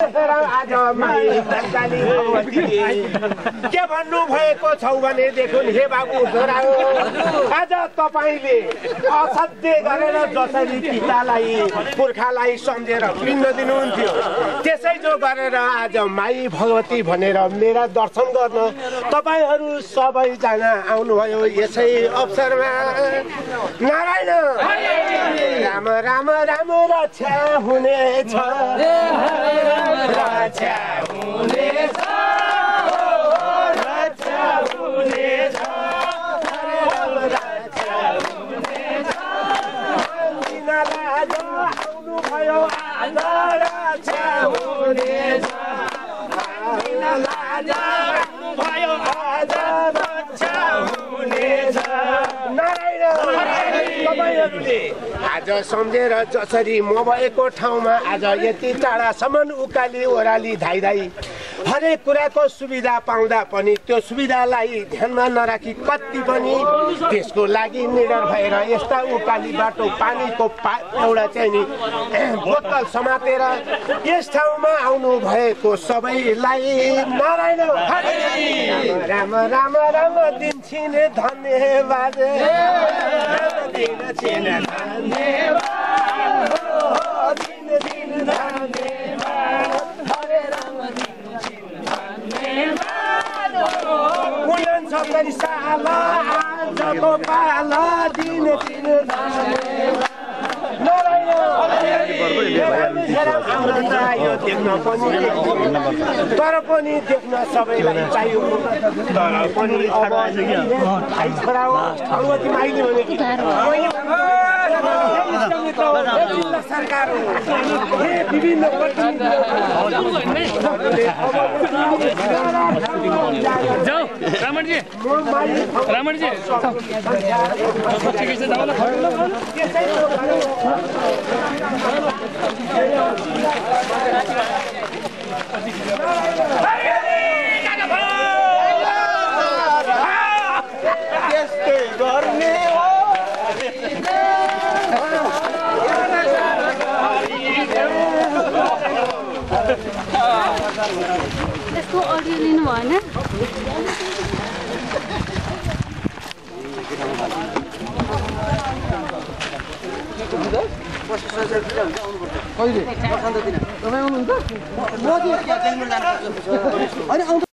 आज के भन्नु भएको छौ भने देखुन हे बाबु छोरा हो आज तपाईले असाध्य गरेर जसरी पितालाई पुर्खालाई सम्झेर पिण्ड दिनुहुन्थ्यो त्यसै जो गरेर आज माई भगवती भनेर मेरा दर्शन गर्न तपाईहरू सबैजना आउनुभयो यसै अवसरमा नारायण राम राम राम रक्षा हुनेछ रक्षा हुनेछ रक्षा हुनेछ रक्षा हुनेछ तिनीलाई आउनुभयो आज रक्षा हुनेछ तिनीलाई आउनुभयो आज रक्षा हुनेछ नारायण तपाईहरूले आज सम्झेर जसरी म भएको ठाउँमा आज यति टाढासम्म उकाली ओह्राली धाइधाइ हरेक कुराको सुविधा पाउँदा पनि त्यो सुविधालाई ध्यानमा नराखी कति पनि त्यसको लागि निडर भएर यस्ता उकाली बाटो पानीको एउटा चाहिँ नि बोतल समातेर यस ठाउँमा आउनु भएको सबैलाई नारायण राम राम राम दिन छिने धन्यवाद दिन छिने धन्यवाद दिन दिन धन्यवाद हरे राम दिन छिने धन्यवाद कुलन सबै साल आजको पाल दिन दिन धन्यवाद तर पनि देख्न सबैलाई चाहियो तर पनि अब भाइ छोरा हो भगवती माइली भने सरकार विभिन्न रामणजी त्यसको अडियो लिनु भएन कहिले तपाईँ आउनुहुन्छ म चाहिँ